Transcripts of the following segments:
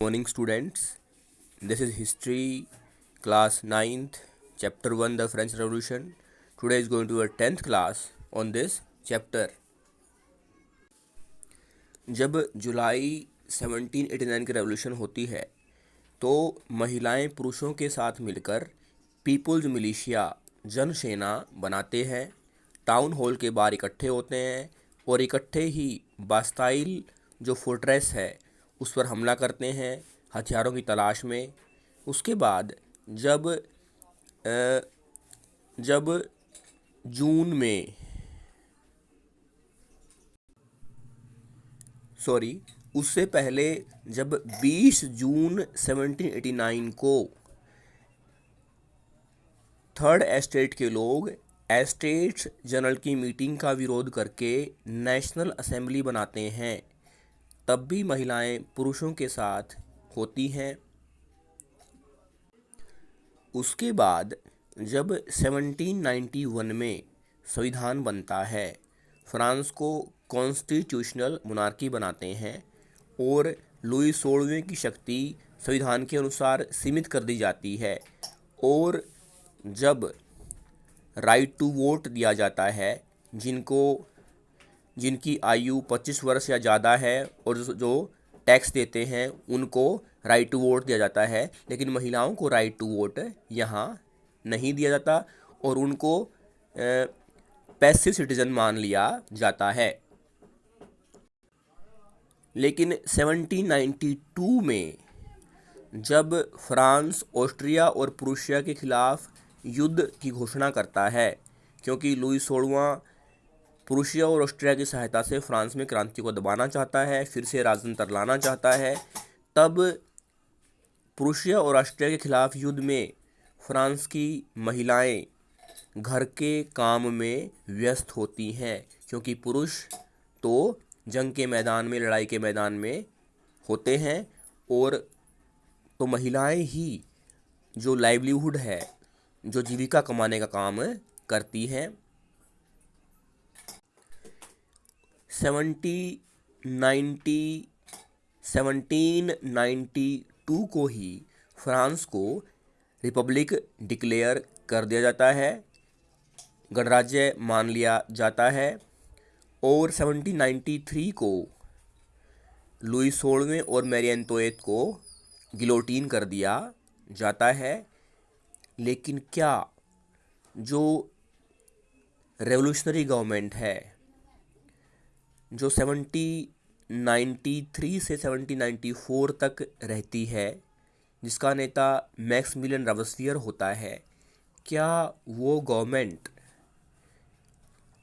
Morning students, this is history class 9th chapter 1 the French Revolution. Today is going to our 10th class on this chapter. जब जुलाई 1789 की revolution होती है तो महिलाएं पुरुषों के साथ मिलकर पीपुल्स मिलिशिया जन सेना बनाते हैं, टाउन हॉल के बाहर इकट्ठे होते हैं और इकट्ठे ही बास्टाइल जो फोर्ट्रेस है उस पर हमला करते हैं हथियारों की तलाश में। उसके बाद अ, जब जून में सॉरी उससे पहले जब 20 जून 1789 को थर्ड एस्टेट के लोग एस्टेट्स जनरल की मीटिंग का विरोध करके नेशनल असेंबली बनाते हैं, तब भी महिलाएं पुरुषों के साथ होती हैं। उसके बाद जब 1791 में संविधान बनता है, फ्रांस को कॉन्स्टिट्यूशनल मोनार्की बनाते हैं और लुई 16वें की शक्ति संविधान के अनुसार सीमित कर दी जाती है और जब राइट टू वोट दिया जाता है जिनकी आयु 25 वर्ष या ज़्यादा है और जो टैक्स देते हैं उनको राइट टू वोट दिया जाता है, लेकिन महिलाओं को राइट टू वोट यहाँ नहीं दिया जाता और उनको पैसिव सिटीजन मान लिया जाता है। लेकिन 1792 में जब फ्रांस ऑस्ट्रिया और प्रूशिया के खिलाफ युद्ध की घोषणा करता है, क्योंकि लुई 16वां प्रूशिया और ऑस्ट्रिया की सहायता से फ्रांस में क्रांति को दबाना चाहता है, फिर से राजतंत्र लाना चाहता है, तब प्रूशिया और ऑस्ट्रिया के खिलाफ युद्ध में फ्रांस की महिलाएं घर के काम में व्यस्त होती हैं, क्योंकि पुरुष तो जंग के मैदान में, लड़ाई के मैदान में होते हैं और तो महिलाएं ही जो लाइवलीहुड है, जो जीविका कमाने का काम करती हैं। 1792 को ही फ्रांस को रिपब्लिक डिक्लेयर कर दिया जाता है, गणराज्य मान लिया जाता है और 1793 को लुई 16वें और मैरी एंतोनेट को गिलोटीन कर दिया जाता है। लेकिन क्या जो रेवोल्यूशनरी गवर्नमेंट है जो 1793 से 1794 तक रहती है, जिसका नेता मैक्सिमिलियन रॉबेस्पियर होता है, क्या वो गवर्नमेंट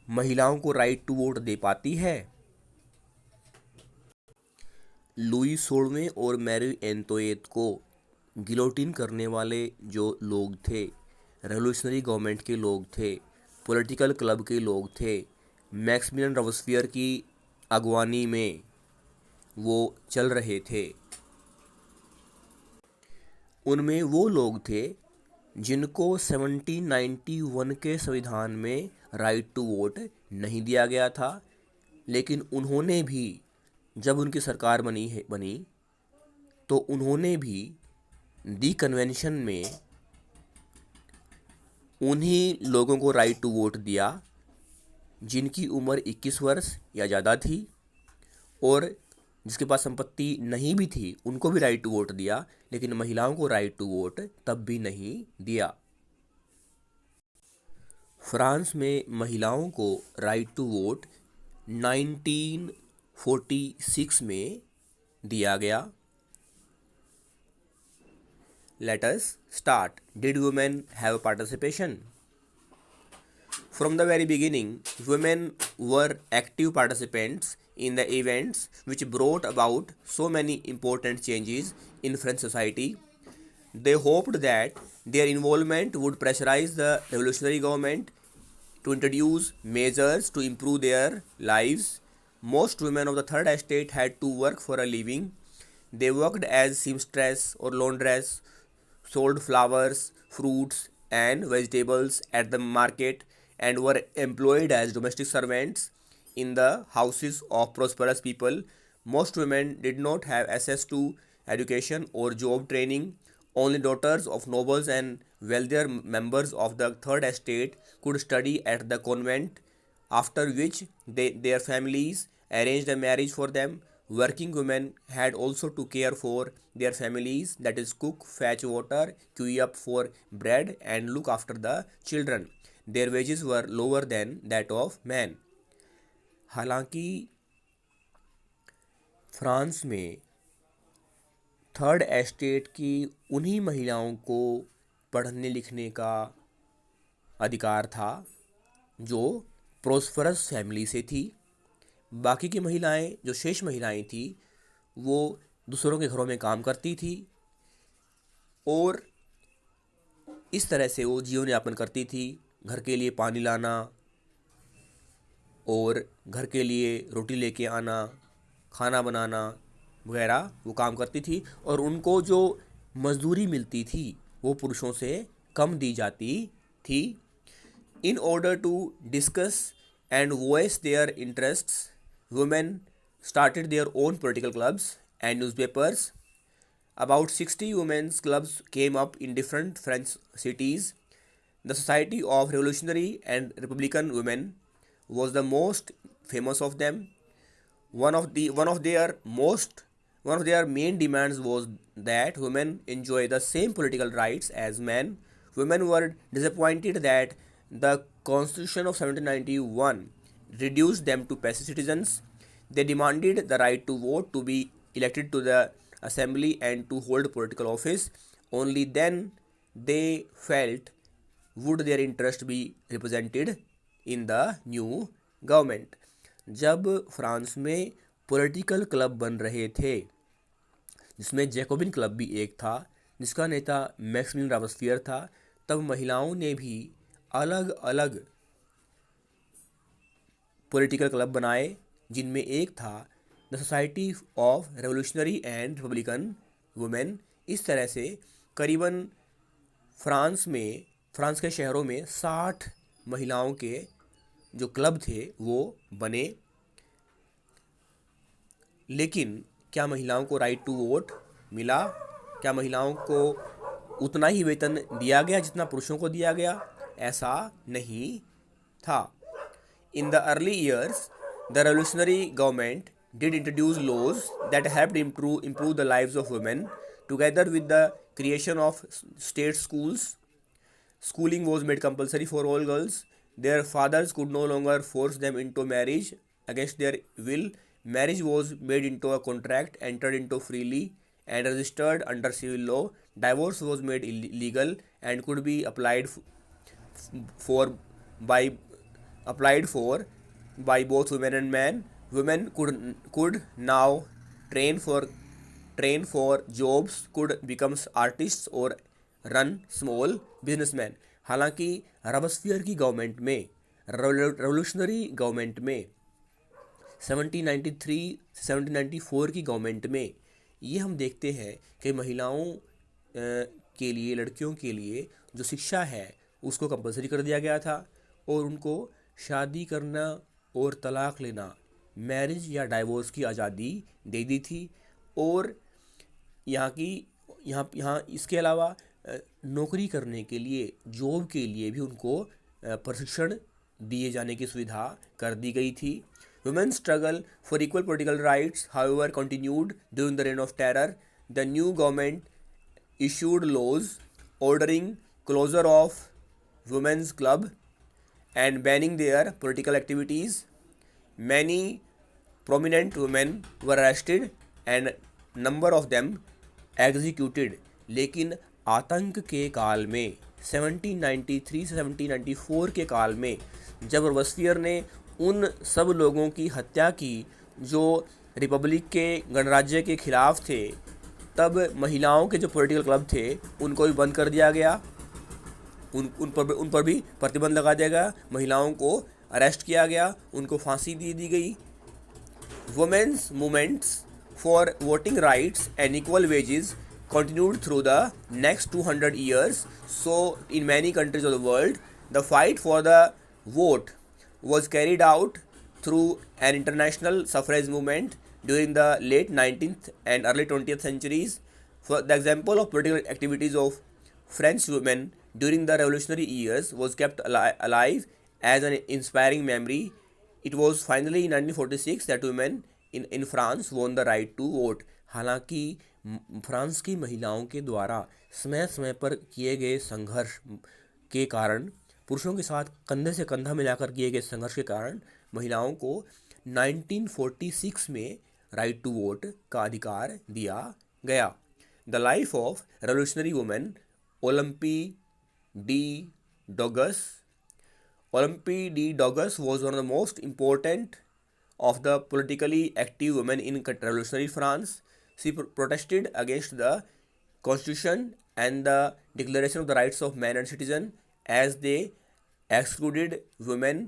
महिलाओं को राइट टू वोट दे पाती है? लुई 16वें और मैरी एंतोनेट को गिलोटिन करने वाले जो लोग थे, रेवोल्यूशनरी गवर्नमेंट के लोग थे, पॉलिटिकल क्लब के लोग थे, मैक्सिमिलियन रॉबेस्पियर की अगवानी में वो चल रहे थे। उनमें वो लोग थे जिनको 1791 के संविधान में राइट टू वोट नहीं दिया गया था, लेकिन उन्होंने भी जब उनकी सरकार बनी तो उन्होंने भी दी कन्वेंशन में उन्हीं लोगों को राइट टू वोट दिया जिनकी उम्र 21 वर्ष या ज़्यादा थी और जिसके पास संपत्ति नहीं भी थी, उनको भी राइट टू वोट दिया, लेकिन महिलाओं को राइट टू वोट तब भी नहीं दिया। फ्रांस में महिलाओं को राइट टू वोट 1946 में दिया गया। Let us start. Did women have participation? From the very beginning, women were active participants in the events which brought about so many important changes in French society. They hoped that their involvement would pressurize the revolutionary government to introduce measures to improve their lives. Most women of the Third Estate had to work for a living. They worked as seamstress or laundress, sold flowers, fruits, and vegetables at the market, and were employed as domestic servants in the houses of prosperous people. Most women did not have access to education or job training. Only daughters of nobles and wealthier members of the third estate could study at the convent, after which their families arranged a marriage for them. Working women had also to care for their families, that is, cook, fetch water, queue up for bread, and look after the children. Their wages were lower than that of men. हालांकि France में third estate की उन्हीं महिलाओं को पढ़ने लिखने का अधिकार था जो प्रोस्परस फैमिली से थी। बाकी की महिलाएं, जो शेष महिलाएं थी, वो दूसरों के घरों में काम करती थी और इस तरह से वो जीवन यापन करती थी। घर के लिए पानी लाना और घर के लिए रोटी लेके आना, खाना बनाना वगैरह वो काम करती थी, और उनको जो मजदूरी मिलती थी वो पुरुषों से कम दी जाती थी। In order to discuss and voice their interests, women started their own political clubs and newspapers. About 60 women's clubs came up in different French cities. The Society of Revolutionary and Republican Women was the most famous of them. One of their main demands was that women enjoy the same political rights as men. Women were disappointed that the Constitution of 1791 reduced them to passive citizens. They demanded the right to vote, to be elected to the assembly, and to hold political office. Only then they felt would their interest be represented in the new government. जब France में political club बन रहे थे, जिसमें Jacobin club भी एक था, जिसका नेता मैक्सिमिलियन रॉबेस्पियर था, तब महिलाओं ने भी अलग अलग पॉलिटिकल क्लब बनाए, जिनमें एक था the society of revolutionary and Republican women. इस तरह से करीबन फ्रांस के शहरों में 60 महिलाओं के जो क्लब थे वो बने। लेकिन क्या महिलाओं को राइट टू वोट मिला? क्या महिलाओं को उतना ही वेतन दिया गया जितना पुरुषों को दिया गया? ऐसा नहीं था। In the early years, the revolutionary government did introduce laws that helped improve the lives of women. Together with the creation of state schools, schooling was made compulsory for all girls. Their fathers could no longer force them into marriage against their will. Marriage was made into a contract entered into freely and registered under civil law. Divorce was made illegal and could be applied for by both women and men. Women could now train for jobs, could become artists or run small businessmen. हालांकि Robespierre की government में, revolutionary government में 1793 से 1794 की government में ये हम देखते हैं कि महिलाओं के लिए, लड़कियों के लिए जो शिक्षा है उसको कंपलसरी कर दिया गया था और उनको शादी करना और तलाक लेना, मैरिज या डाइवोर्स की आज़ादी दे दी थी। और यहाँ इसके अलावा नौकरी करने के लिए, जॉब के लिए भी उनको प्रशिक्षण दिए जाने की सुविधा कर दी गई थी। Women's struggle for equal political rights, however, continued during the Reign of Terror. The new government issued laws ordering closure of women's club and banning their political activities. Many prominent women were arrested and number of them executed. लेकिन आतंक के काल में 1793 से 1794 के काल में जब रॉबेस्पियर ने उन सब लोगों की हत्या की जो रिपब्लिक के गणराज्य के खिलाफ थे, तब महिलाओं के जो पॉलिटिकल क्लब थे उनको भी बंद कर दिया गया, उन पर भी प्रतिबंध लगा दिया गया, महिलाओं को अरेस्ट किया गया, उनको फांसी दे दी गई। Women's movements for voting rights and equal wages continued through the next 200 years. So in many countries of the world, the fight for the vote was carried out through an international suffrage movement. during the late 19th and early 20th centuries. For the example of political activities of French women during the revolutionary years was kept alive as an inspiring memory. It was finally in 1946 that women in France won the right to vote. हालांकि France की महिलाओं के द्वारा समय समय पर किए गए संघर्ष के कारण, पुरुषों के साथ कंधे से कंधा मिलाकर किए गए संघर्ष के कारण महिलाओं को 1946 में राइट टू वोट का अधिकार दिया गया. The life of revolutionary women Olympe de Gouges. Olympie de Dogus was one of the most important of the politically active women in revolutionary France. She protested against the constitution and the Declaration of the Rights of Man and Citizen, as they excluded women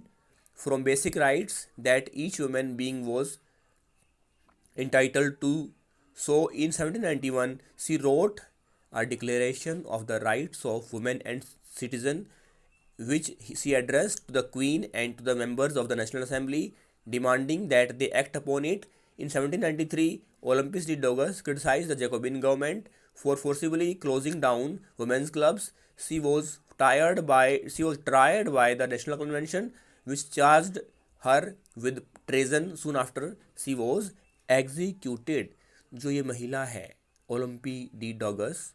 from basic rights that each human being was entitled to. So in 1791 she wrote a Declaration of the Rights of Women and Citizen, which she addressed to the Queen and to the members of the National Assembly, demanding that they act upon it. In 1793, Olympie de Dogus criticized the Jacobin government for forcibly closing down women's clubs. She was tried by the National Convention, which charged her with treason. Soon after, she was executed. जो ये महिला है ओलंपी D dogs,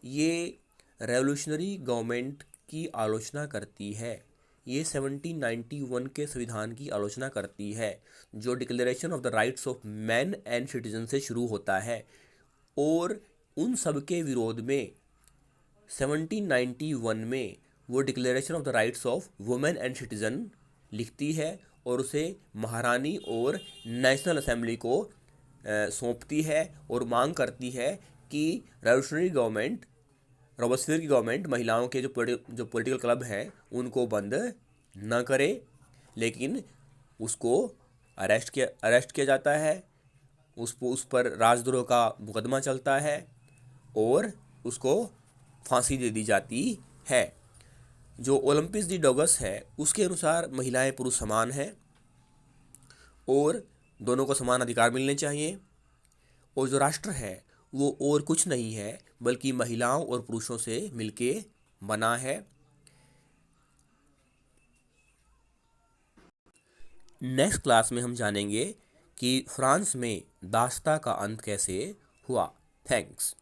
ये revolutionary government की आलोचना करती है. ये 1791 के संविधान की आलोचना करती है जो declaration of the rights of man and citizen से शुरू होता है, और उन सब के विरोध में 1791 में वो declaration of the rights of women and citizen लिखती है और उसे महारानी और नेशनल असेंबली को सौंपती है और मांग करती है कि रेवोल्यूशनरी गवर्नमेंट, रॉबर्ट्सफियर की गवर्नमेंट महिलाओं के जो पॉलिटिकल क्लब हैं उनको बंद न करे. लेकिन उसको अरेस्ट किया जाता है, उस पर राजद्रोह का मुकदमा चलता है और उसको फांसी दे दी जाती है. जो ओलंपिस डी डोगस है उसके अनुसार महिलाएं पुरुष समान हैं और दोनों को समान अधिकार मिलने चाहिए, और जो राष्ट्र है वो और कुछ नहीं है बल्कि महिलाओं और पुरुषों से मिलके बना है. नेक्स्ट क्लास में हम जानेंगे कि फ्रांस में दास्ता का अंत कैसे हुआ. थैंक्स.